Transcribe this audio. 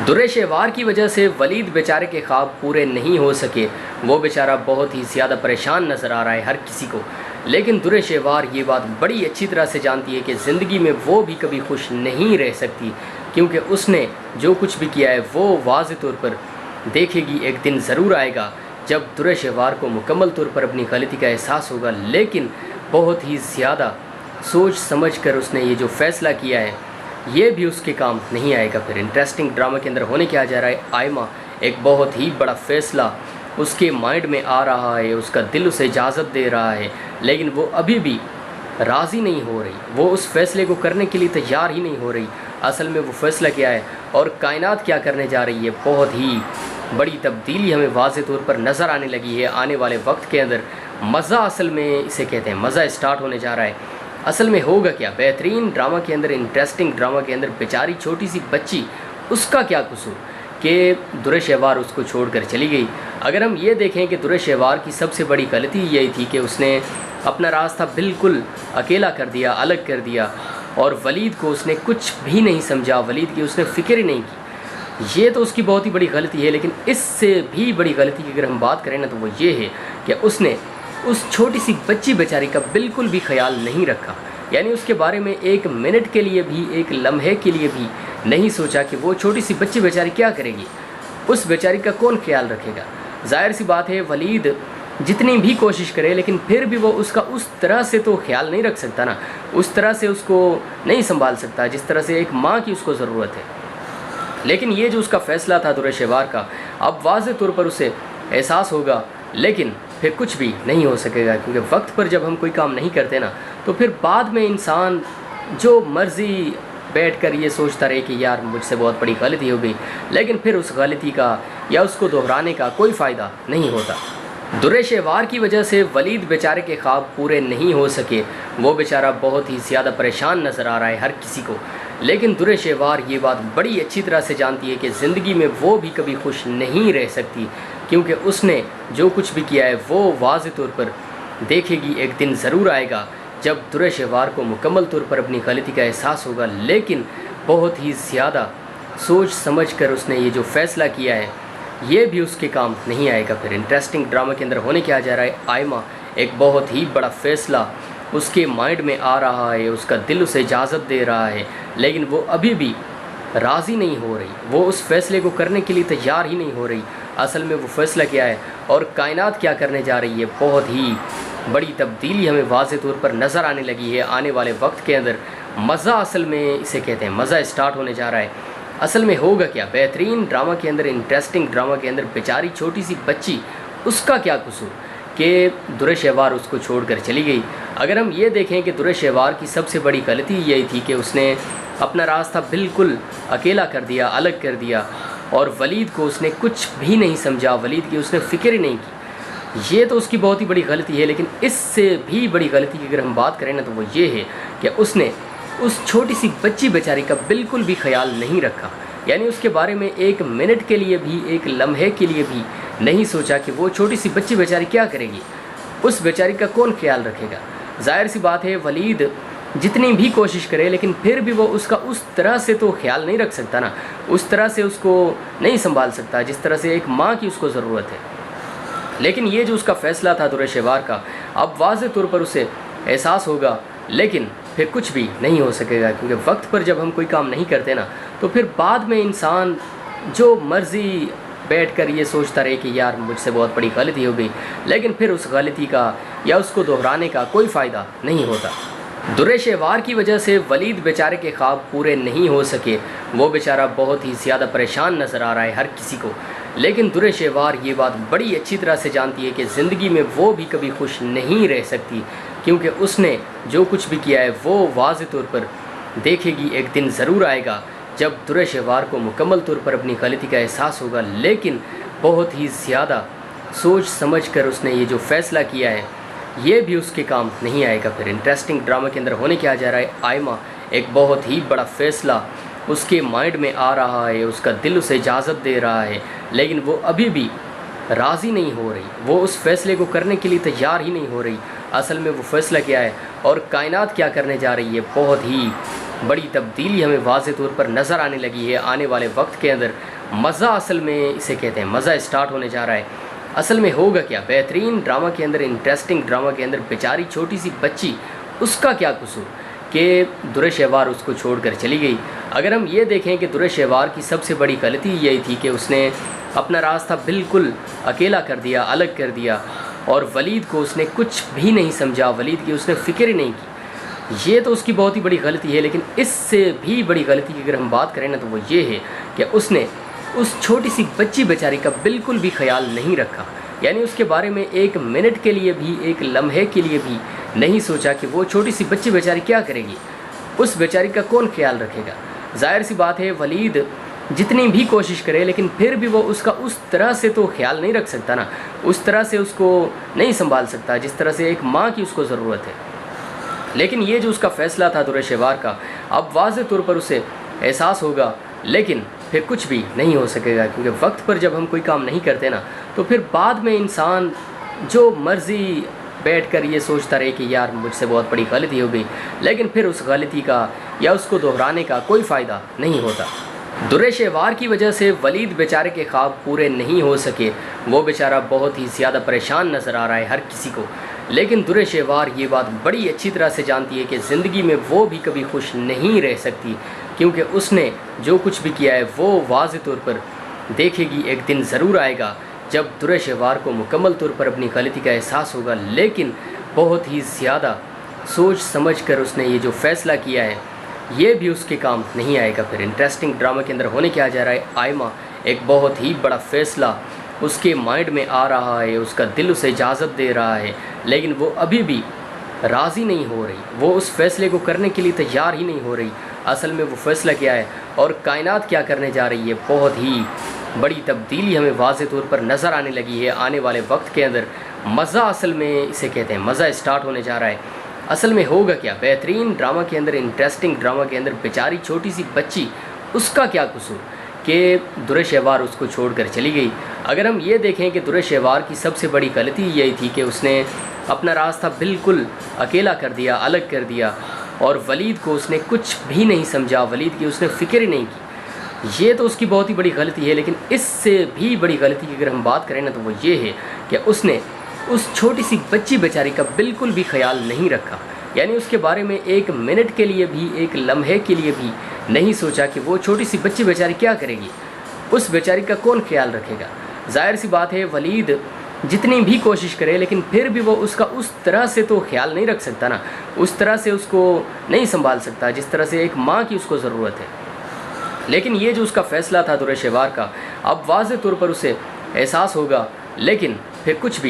दुर्र-ए-शेवार की वजह से वलीद बेचारे के ख्वाब पूरे नहीं हो सके। वो बेचारा बहुत ही ज़्यादा परेशान नज़र आ रहा है हर किसी को। लेकिन दुर्र-ए-शेवार ये बात बड़ी अच्छी तरह से जानती है कि ज़िंदगी में वो भी कभी खुश नहीं रह सकती, क्योंकि उसने जो कुछ भी किया है वो वाज़ेह तौर पर देखेगी। एक दिन ज़रूर आएगा जब दुर्र-ए-शेवार को मुकम्मल तौर पर अपनी गलती का एहसास होगा, लेकिन बहुत ही ज़्यादा सोच समझ कर उसने ये जो फ़ैसला किया है ये भी उसके काम नहीं आएगा। फिर इंटरेस्टिंग ड्रामा के अंदर होने क्या जा रहा है, आयमा एक बहुत ही बड़ा फ़ैसला उसके माइंड में आ रहा है, उसका दिल उसे इजाज़त दे रहा है, लेकिन वो अभी भी राज़ी नहीं हो रही, वो उस फ़ैसले को करने के लिए तैयार ही नहीं हो रही। असल में वो फ़ैसला क्या है और कायनात क्या करने जा रही है, बहुत ही बड़ी तब्दीली हमें वाज़ेह तौर पर नज़र आने लगी है आने वाले वक्त के अंदर। मज़ा असल में इसे कहते हैं, मज़ा स्टार्ट होने जा रहा है। असल में होगा क्या, बेहतरीन ड्रामा के अंदर, इंटरेस्टिंग ड्रामा के अंदर बेचारी छोटी सी बच्ची, उसका क्या कसूर कि दुर्र-ए-शेवार उसको छोड़कर चली गई। अगर हम ये देखें कि दुर्र-ए-शेवार की सबसे बड़ी गलती यही थी कि उसने अपना रास्ता बिल्कुल अकेला कर दिया, अलग कर दिया, और वलीद को उसने कुछ भी नहीं समझा, वलीद की उसने फ़िक्र ही नहीं की। ये तो उसकी बहुत ही बड़ी गलती है। लेकिन इससे भी बड़ी गलती की अगर हम बात करें ना, तो वो ये है कि उसने उस छोटी सी बच्ची बेचारी का बिल्कुल भी ख्याल नहीं रखा। यानी उसके बारे में एक मिनट के लिए भी, एक लम्हे के लिए भी नहीं सोचा कि वो छोटी सी बच्ची बेचारी क्या करेगी, उस बेचारी का कौन ख्याल रखेगा। ज़ाहिर सी बात है वलीद जितनी भी कोशिश करे, लेकिन फिर भी वो उसका उस तरह से तो ख्याल नहीं रख सकता ना, उस तरह से उसको नहीं संभाल सकता जिस तरह से एक माँ की उसको ज़रूरत है। लेकिन ये जो उसका फ़ैसला था दुर्र-ए-शेवार का, अब वाज़ेह तौर पर उसे एहसास होगा, लेकिन फिर कुछ भी नहीं हो सकेगा। क्योंकि वक्त पर जब हम कोई काम नहीं करते ना, तो फिर बाद में इंसान जो मर्ज़ी बैठकर ये सोचता रहे कि यार मुझसे बहुत बड़ी गलती हो गई, लेकिन फिर उस गलती का या उसको दोहराने का कोई फ़ायदा नहीं होता। दुर्र-ए-शेवार की वजह से वलीद बेचारे के ख्वाब पूरे नहीं हो सके। वो बेचारा बहुत ही ज़्यादा परेशान नज़र आ रहा है हर किसी को। लेकिन दुर्र-ए-शेवार ये बात बड़ी अच्छी तरह से जानती है कि ज़िंदगी में वो भी कभी खुश नहीं रह सकती, क्योंकि उसने जो कुछ भी किया है वो वाज़ेह तौर पर देखेगी। एक दिन ज़रूर आएगा जब दुर्र-ए-शेवार को मुकम्मल तौर पर अपनी गलती का एहसास होगा, लेकिन बहुत ही ज़्यादा सोच समझ कर उसने ये जो फ़ैसला किया है ये भी उसके काम नहीं आएगा। फिर इंटरेस्टिंग ड्रामा के अंदर होने क्या जा रहा है, आयमा एक बहुत ही बड़ा फ़ैसला उसके माइंड में आ रहा है, उसका दिल उसे इजाज़त दे रहा है, लेकिन वो अभी भी राज़ी नहीं हो रही, वो उस फ़ैसले को करने के लिए तैयार ही नहीं हो रही। असल में वो फ़ैसला क्या है और कायनात क्या करने जा रही है, बहुत ही बड़ी तब्दीली हमें वाज़ेह तौर पर नज़र आने लगी है आने वाले वक्त के अंदर। मज़ा असल में इसे कहते हैं, मज़ा स्टार्ट होने जा रहा है। असल में होगा क्या, बेहतरीन ड्रामा के अंदर, इंटरेस्टिंग ड्रामा के अंदर बेचारी छोटी सी बच्ची, उसका क्या कसूर कि दुर्र-ए-शेवार उसको छोड़कर चली गई। अगर हम ये देखें कि दुर्र-ए-शेवार की सबसे बड़ी गलती यही थी कि उसने अपना रास्ता बिल्कुल अकेला कर दिया, अलग कर दिया, और वलीद को उसने कुछ भी नहीं समझा, वलीद की उसने फ़िक्र ही नहीं की। ये तो उसकी बहुत ही बड़ी गलती है। लेकिन इससे भी बड़ी गलती की अगर हम बात करें ना, तो वो ये है कि उसने उस छोटी सी बच्ची बेचारी का बिल्कुल भी ख्याल नहीं रखा। यानी उसके बारे में एक मिनट के लिए भी, एक लम्हे के लिए भी नहीं सोचा कि वो छोटी सी बच्ची बेचारी क्या करेगी, उस बेचारी का कौन ख्याल रखेगा। ज़ाहिर सी बात है वलीद जितनी भी कोशिश करे, लेकिन फिर भी वो उसका उस तरह से तो ख्याल नहीं रख सकता ना, उस तरह से उसको नहीं संभाल सकता जिस तरह से एक माँ की उसको ज़रूरत है। लेकिन ये जो उसका फ़ैसला था दुर्र-ए-शेवार का, अब वाज़ेह तौर पर उसे एहसास होगा, लेकिन फिर कुछ भी नहीं हो सकेगा। क्योंकि वक्त पर जब हम कोई काम नहीं करते ना, तो फिर बाद में इंसान जो मर्ज़ी बैठकर ये सोचता रहे कि यार मुझसे बहुत बड़ी गलती हो गई, लेकिन फिर उस गलती का या उसको दोहराने का कोई फ़ायदा नहीं होता। दुर्र-ए-शेवार की वजह से वलीद बेचारे के ख्वाब पूरे नहीं हो सके। वो बेचारा बहुत ही ज़्यादा परेशान नज़र आ रहा है हर किसी को। लेकिन दुर्र-ए-शेवार ये बात बड़ी अच्छी तरह से जानती है कि ज़िंदगी में वो भी कभी खुश नहीं रह सकती, क्योंकि उसने जो कुछ भी किया है वो वाज़ेह तौर पर देखेगी। एक दिन ज़रूर आएगा जब दुर्र-ए-शेवार को मुकम्मल तौर पर अपनी गलती का एहसास होगा, लेकिन बहुत ही ज़्यादा सोच समझ कर उसने ये जो फ़ैसला किया है ये भी उसके काम नहीं आएगा। फिर इंटरेस्टिंग ड्रामा के अंदर होने क्या जा रहा है, आयमा एक बहुत ही बड़ा फ़ैसला उसके माइंड में आ रहा है, उसका दिल उसे इजाज़त दे रहा है, लेकिन वो अभी भी राज़ी नहीं हो रही, वो उस फ़ैसले को करने के लिए तैयार ही नहीं हो रही। असल में वो फ़ैसला क्या है और कायनात क्या करने जा रही है, बहुत ही बड़ी तब्दीली हमें वाज़ेह तौर पर नज़र आने लगी है आने वाले वक्त के अंदर। मज़ा असल में इसे कहते हैं, मज़ा स्टार्ट होने जा रहा है। असल में होगा क्या, बेहतरीन ड्रामा के अंदर, इंटरेस्टिंग ड्रामा के अंदर बेचारी छोटी सी बच्ची, उसका क्या कसूर कि दुर्र शहवार उसको छोड़कर चली गई। अगर हम ये देखें कि दुर्र शहवार की सबसे बड़ी गलती यही थी कि उसने अपना रास्ता बिल्कुल अकेला कर दिया, अलग कर दिया, और वलीद को उसने कुछ भी नहीं समझा, वलीद की उसने फ़िक्र ही नहीं की। ये तो उसकी बहुत ही बड़ी गलती है। लेकिन इससे भी बड़ी गलती की अगर हम बात करें ना, तो वो ये है कि उसने उस छोटी सी बच्ची बेचारी का बिल्कुल भी ख्याल नहीं रखा। यानी उसके बारे में एक मिनट के लिए भी, एक लम्हे के लिए भी नहीं सोचा कि वो छोटी सी बच्ची बेचारी क्या करेगी, उस बेचारी का कौन ख्याल रखेगा। ज़ाहिर सी बात है, वलीद जितनी भी कोशिश करे लेकिन फिर भी वो उसका उस तरह से तो ख्याल नहीं रख सकता ना, उस तरह से उसको नहीं संभाल सकता जिस तरह से एक माँ की उसको ज़रूरत है। लेकिन ये जो उसका फ़ैसला था दुर्र शहवार का, अब वाज़ेह तौर पर उसे एहसास होगा, लेकिन फिर कुछ भी नहीं हो सकेगा। क्योंकि वक्त पर जब हम कोई काम नहीं करते ना, तो फिर बाद में इंसान जो मर्ज़ी बैठकर ये सोचता रहे कि यार मुझसे बहुत बड़ी गलती हो गई, लेकिन फिर उस गलती का या उसको दोहराने का कोई फ़ायदा नहीं होता। दुर्र शहवार की वजह से वलीद बेचारे के ख्वाब पूरे नहीं हो सके। वो बेचारा बहुत ही ज़्यादा परेशान नज़र आ रहा है हर किसी को। लेकिन दुर्र शहवार ये बात बड़ी अच्छी तरह से जानती है कि ज़िंदगी में वो भी कभी खुश नहीं रह सकती, क्योंकि उसने जो कुछ भी किया है वो वाज़ेह तौर पर देखेगी। एक दिन ज़रूर आएगा जब दुर्र शहवार को मुकम्मल तौर पर अपनी गलती का एहसास होगा, लेकिन बहुत ही ज़्यादा सोच समझ कर उसने ये जो फ़ैसला किया है ये भी उसके काम नहीं आएगा। फिर इंटरेस्टिंग ड्रामा के अंदर होने क्या जा रहा है, आयमा एक बहुत ही बड़ा फ़ैसला उसके माइंड में आ रहा है, उसका दिल उसे इजाज़त दे रहा है, लेकिन वो अभी भी राज़ी नहीं हो रही, वो उस फ़ैसले को करने के लिए तैयार ही नहीं हो रही। असल में वो फ़ैसला क्या है और कायनात क्या करने जा रही है, बहुत ही बड़ी तब्दीली हमें वाज़ेह तौर पर नज़र आने लगी है आने वाले वक्त के अंदर। मज़ा असल में इसे कहते हैं, मज़ा स्टार्ट होने जा रहा है। असल में होगा क्या, बेहतरीन ड्रामा के अंदर, इंटरेस्टिंग ड्रामा के अंदर बेचारी छोटी सी बच्ची, उसका क्या कसूर कि दुर्र शहवार उसको छोड़कर चली गई। अगर हम ये देखें कि दुर्र शहवार की सबसे बड़ी गलती यही थी कि उसने अपना रास्ता बिल्कुल अकेला कर दिया, अलग कर दिया, और वलीद को उसने कुछ भी नहीं समझा, वलीद की उसने फ़िक्र ही नहीं की। ये तो उसकी बहुत ही बड़ी गलती है। लेकिन इससे भी बड़ी गलती की अगर हम बात करें ना, तो वो ये है कि उसने उस छोटी सी बच्ची बेचारी का बिल्कुल भी ख्याल नहीं रखा। यानी उसके बारे में एक मिनट के लिए भी, एक लम्हे के लिए भी नहीं सोचा कि वो छोटी सी बच्ची बेचारी क्या करेगी, उस बेचारी का कौन ख्याल रखेगा। ज़ाहिर सी बात है, वलीद जितनी भी कोशिश करे लेकिन फिर भी वो उसका उस तरह से तो ख्याल नहीं रख सकता ना, उस तरह से उसको नहीं संभाल सकता जिस तरह से एक माँ की उसको ज़रूरत है। लेकिन ये जो उसका फ़ैसला था दुर्र शहवार का, अब वाज़ेह तौर पर उसे एहसास होगा, लेकिन फिर कुछ भी